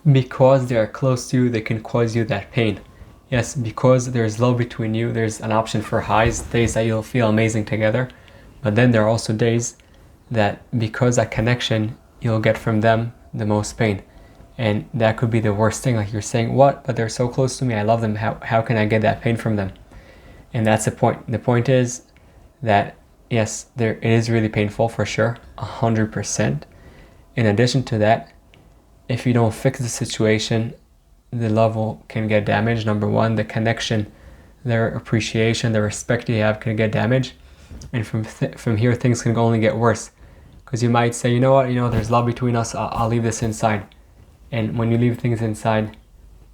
Because they are close to you, they can cause you that pain. Yes, because there's love between you, there's an option for highs, days that you'll feel amazing together. But then there are also days that because that connection, you'll get from them the most pain. And that could be the worst thing. Like you're saying, what? But they're so close to me. I love them. How can I get that pain from them? And that's the point. The point is that, yes, it is really painful for sure, 100%. In addition to that, if you don't fix the situation, the level can get damaged. Number one, the connection, their appreciation, the respect you have can get damaged. And from here, things can only get worse. Because you might say, you know what, there's love between us, I'll leave this inside. And when you leave things inside,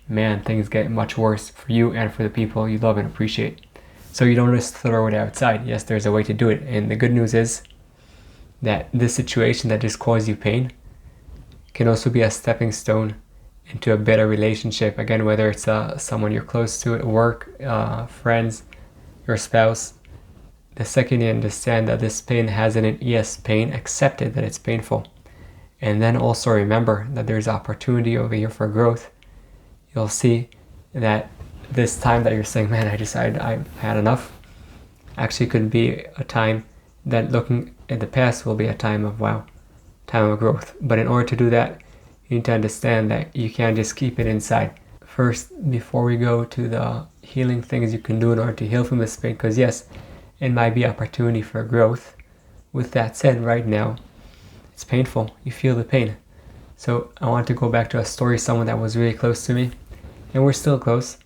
man, things get much worse for you and for the people you love and appreciate. So you don't just throw it outside. Yes, there's a way to do it. And the good news is that this situation that just caused you pain can also be a stepping stone into a better relationship. Again, whether it's someone you're close to at work, friends, your spouse. The second you understand that this pain has an yes, pain, accept it, that it's painful. And then also remember that there's opportunity over here for growth. You'll see that this time that you're saying, man, I decided I've had enough, actually could be a time that looking at the past will be a time of wow, time of growth. But in order to do that, you need to understand that you can't just keep it inside. First, before we go to the healing things you can do in order to heal from this pain, because yes, it might be opportunity for growth. With that said, right now, it's painful. You feel the pain. So I want to go back to a story, someone that was really close to me, and we're still close.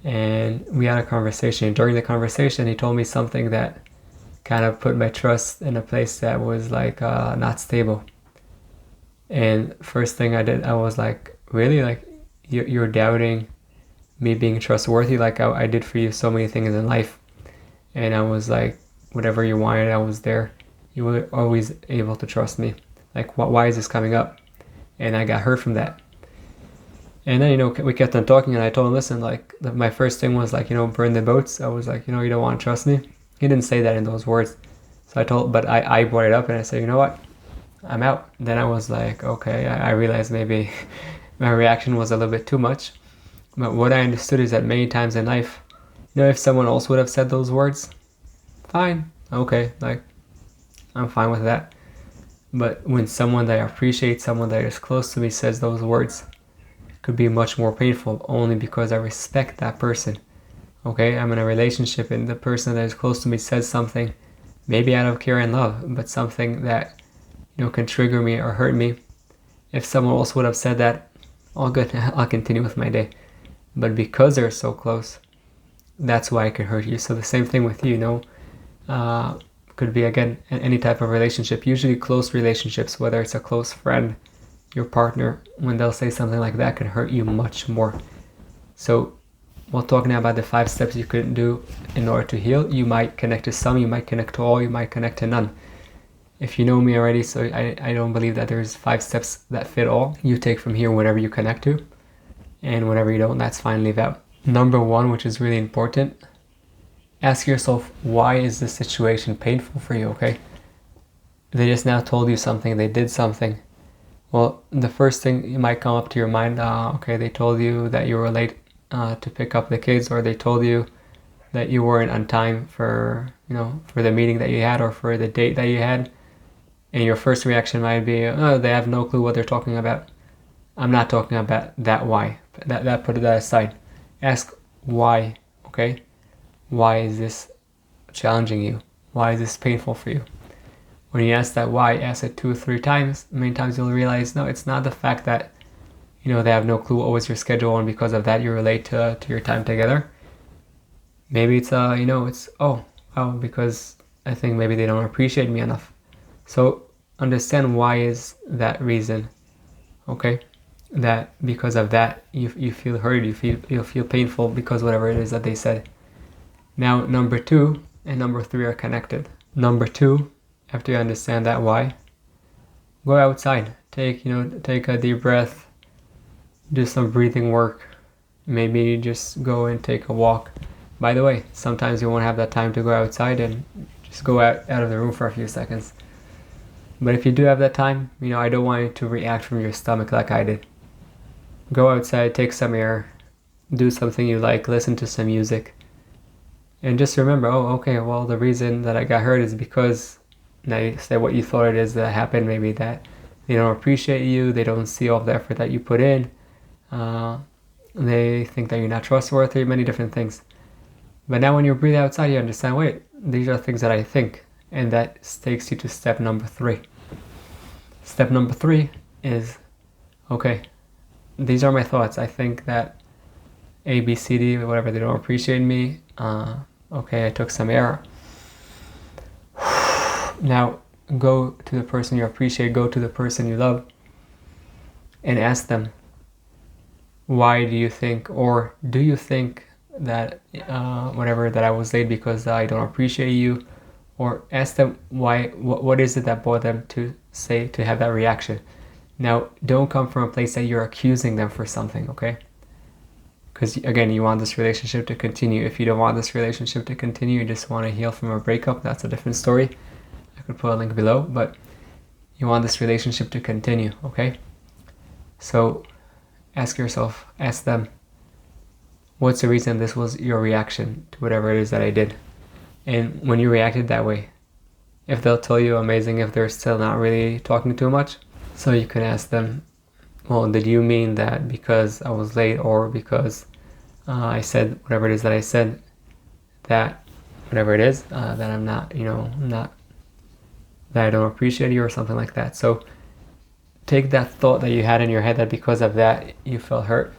And we had a conversation. And during the conversation, he told me something that kind of put my trust in a place that was like not stable. And first thing I did, I was like, really? Like, you're doubting me being trustworthy? Like I did for you so many things in life. And I was like, whatever you wanted, I was there. You were always able to trust me. Like, why is this coming up? And I got hurt from that. And then, we kept on talking, and I told him, listen, like, my first thing was, like, burn the boats. I was like, you don't want to trust me? He didn't say that in those words. So but I brought it up, and I said, you know what? I'm out. Then I was like, okay, I realized maybe my reaction was a little bit too much. But what I understood is that many times in life, if someone else would have said those words, fine, okay, like, I'm fine with that. But when someone that I appreciate, someone that is close to me says those words, it could be much more painful only because I respect that person. Okay, I'm in a relationship and the person that is close to me says something, maybe out of care and love, but something that, can trigger me or hurt me. If someone else would have said that, all good, I'll continue with my day. But because they're so close, that's why it can hurt you. So the same thing with you, could be, again, any type of relationship, usually close relationships, whether it's a close friend, your partner, when they'll say something like that can hurt you much more. So while talking about the 5 steps you could do in order to heal, you might connect to some, you might connect to all, you might connect to none. If you know me already, so I don't believe that there's 5 steps that fit all. You take from here whatever you connect to, and whatever you don't, that's fine, leave out. Number 1, which is really important, ask yourself, why is this situation painful for you, okay? They just now told you something, they did something. Well, the first thing might come up to your mind, okay, they told you that you were late to pick up the kids, or they told you that you weren't on time for the meeting that you had or for the date that you had. And your first reaction might be, oh, they have no clue what they're talking about. I'm not talking about that why. Put that aside. Ask why, okay? Why is this challenging you? Why is this painful for you? When you ask that why, ask it 2 or 3 times. Many times you'll realize, no, it's not the fact that, they have no clue what was your schedule and because of that you're late to your time together. Maybe it's, because I think maybe they don't appreciate me enough. So understand why is that reason, okay? That because of that you feel hurt, you feel painful because whatever it is that they said. Now number 2 and number 3 are connected. Number 2, after you understand that why, go outside. Take a deep breath, do some breathing work, maybe just go and take a walk. By the way, sometimes you won't have that time to go outside and just go out of the room for a few seconds. But if you do have that time, I don't want you to react from your stomach like I did. Go outside, take some air, do something you like, listen to some music, and just remember, oh, okay, well, the reason that I got hurt is because, now you say what you thought it is that happened, maybe that they don't appreciate you, they don't see all the effort that you put in, they think that you're not trustworthy, many different things. But now when you breathe outside, you understand, wait, these are things that I think, and that takes you to step number 3. Step number 3 is, okay, these are my thoughts. I think that A, B, C, D, whatever, they don't appreciate me. Okay, I took some air. Now go to the person you appreciate, go to the person you love, and ask them, why do you think, or do you think that whatever, that I was late because I don't appreciate you? Or ask them why, what is it that brought them to say, to have that reaction. Now, don't come from a place that you're accusing them for something, okay? Because again, you want this relationship to continue. If you don't want this relationship to continue, you just want to heal from a breakup, that's a different story. I could put a link below, but you want this relationship to continue, okay? So ask yourself, ask them, what's the reason this was your reaction to whatever it is that I did? And when you reacted that way, if they'll tell you, amazing. If they're still not really talking too much, so you can ask them, well, did you mean that because I was late, or because I said whatever it is that I said, that whatever it is, that I'm not, that I don't appreciate you, or something like that. So take that thought that you had in your head that because of that you felt hurt,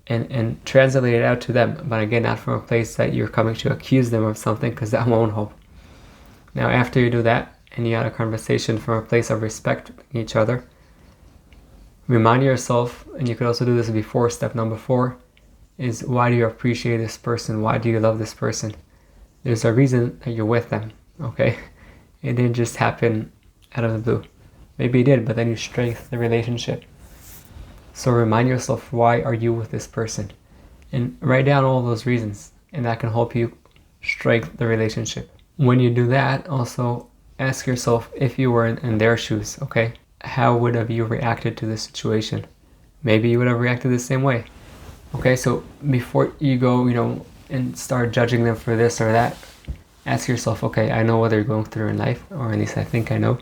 and translate it out to them. But again, not from a place that you're coming to accuse them of something, because that won't help. Now, after you do that, and you had a conversation from a place of respect each other, remind yourself, and you could also do this before step number 4, is why do you appreciate this person? Why do you love this person? There's a reason that you're with them, okay? It didn't just happen out of the blue. Maybe it did, but then you strengthen the relationship. So remind yourself, why are you with this person? And write down all those reasons, and that can help you strengthen the relationship. When you do that, also ask yourself, if you were in their shoes, okay, how would have you reacted to this situation? Maybe you would have reacted the same way. Okay, so before you go, and start judging them for this or that, ask yourself, okay, I know what they're going through in life, or at least I think I know.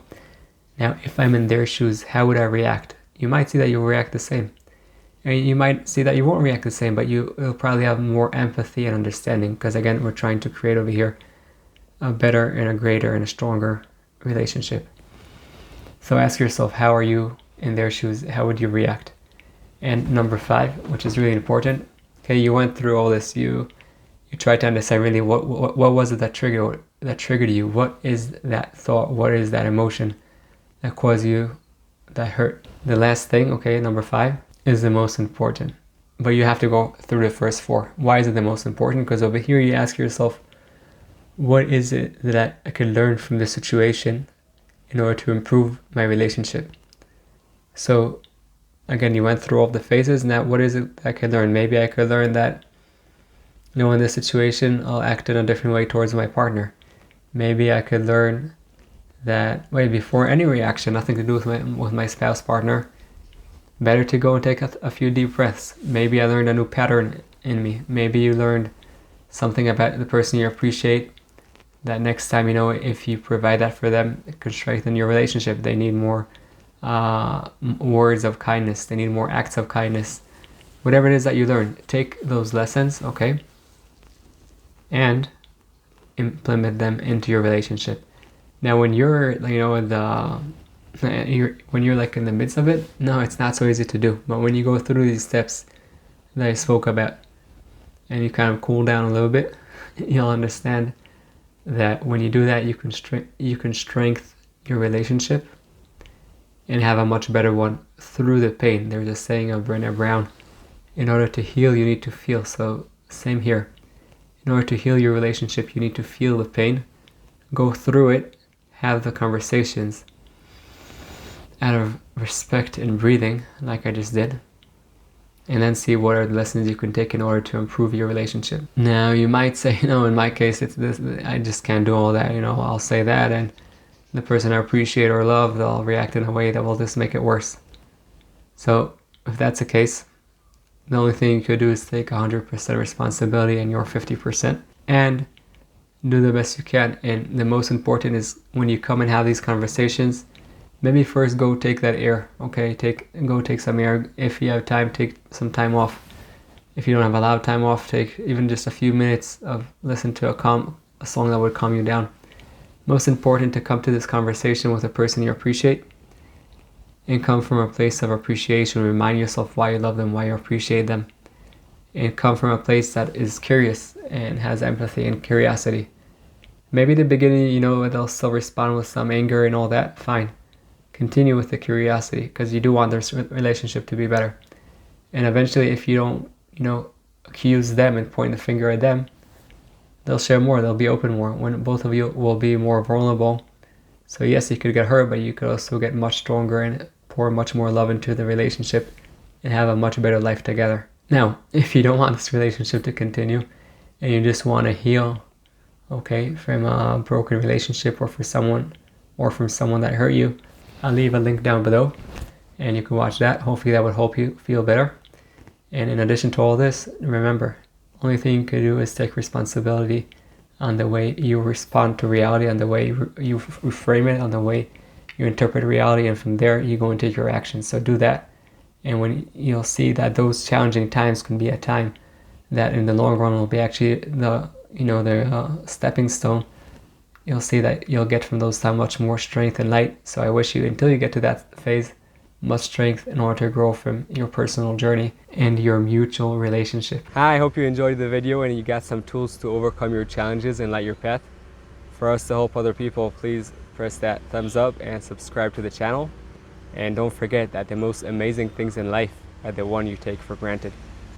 Now, if I'm in their shoes, how would I react? You might see that you'll react the same. And you might see that you won't react the same, but you'll probably have more empathy and understanding, because again, we're trying to create over here a better and a greater and a stronger relationship. So ask yourself, how are you in their shoes? How would you react? And number 5, which is really important, okay, you went through all this, you tried to understand really what was it that triggered you? What is that thought? What is that emotion that caused you that hurt? The last thing, okay, number 5, is the most important. But you have to go through the first 4. Why is it the most important? Because over here you ask yourself, what is it that I could learn from this situation in order to improve my relationship? So again, you went through all the phases. Now, what is it that I could learn? Maybe I could learn that, in this situation, I'll act in a different way towards my partner. Maybe I could learn that, before any reaction, nothing to do with my spouse, partner, better to go and take a few deep breaths. Maybe I learned a new pattern in me. Maybe you learned something about the person you appreciate, that next time, if you provide that for them, it could strengthen your relationship. They need more words of kindness. They need more acts of kindness. Whatever it is that you learn, take those lessons, okay, and implement them into your relationship. Now, when you're, when you're like in the midst of it, no, it's not so easy to do. But when you go through these steps that I spoke about, and you kind of cool down a little bit, you'll understand that when you do that, you can strengthen your relationship and have a much better one through the pain. There's a saying of Brené Brown, in order to heal, you need to feel. So same here. In order to heal your relationship, you need to feel the pain, go through it, have the conversations out of respect and breathing, like I just did, and then see what are the lessons you can take in order to improve your relationship. Now, you might say, in my case, it's this, I just can't do all that, I'll say that, and the person I appreciate or love, they'll react in a way that will just make it worse. So, if that's the case, The only thing you could do is take 100% responsibility and your 50%, and do the best you can. And the most important is when you come and have these conversations, maybe first go take that air. Okay, go take some air. If you have time, take some time off. If you don't have a lot of time off, take even just a few minutes of listen to a song that would calm you down. Most important to come to this conversation with a person you appreciate, and come from a place of appreciation. Remind yourself why you love them, why you appreciate them, and come from a place that is curious and has empathy and curiosity. Maybe the beginning, they'll still respond with some anger and all that. Fine. Continue with the curiosity, because you do want this relationship to be better. And eventually, if you don't, accuse them and point the finger at them, they'll share more. They'll be open more. When both of you will be more vulnerable. So yes, you could get hurt, but you could also get much stronger and pour much more love into the relationship and have a much better life together. Now, if you don't want this relationship to continue and you just want to heal, okay, from a broken relationship or from someone that hurt you, I'll leave a link down below and you can watch that. Hopefully that would help you feel better. And in addition to all this, remember, only thing you can do is take responsibility on the way you respond to reality, on the way you reframe it, on the way you interpret reality, and from there you go and take your actions. So do that, and when you'll see that those challenging times can be a time that in the long run will be actually the stepping stone. You'll see that you'll get from those times much more strength and light. So I wish you, until you get to that phase, much strength in order to grow from your personal journey and your mutual relationship. I hope you enjoyed the video and you got some tools to overcome your challenges and light your path. For us to help other people, please press that thumbs up and subscribe to the channel. And don't forget that the most amazing things in life are the one you take for granted.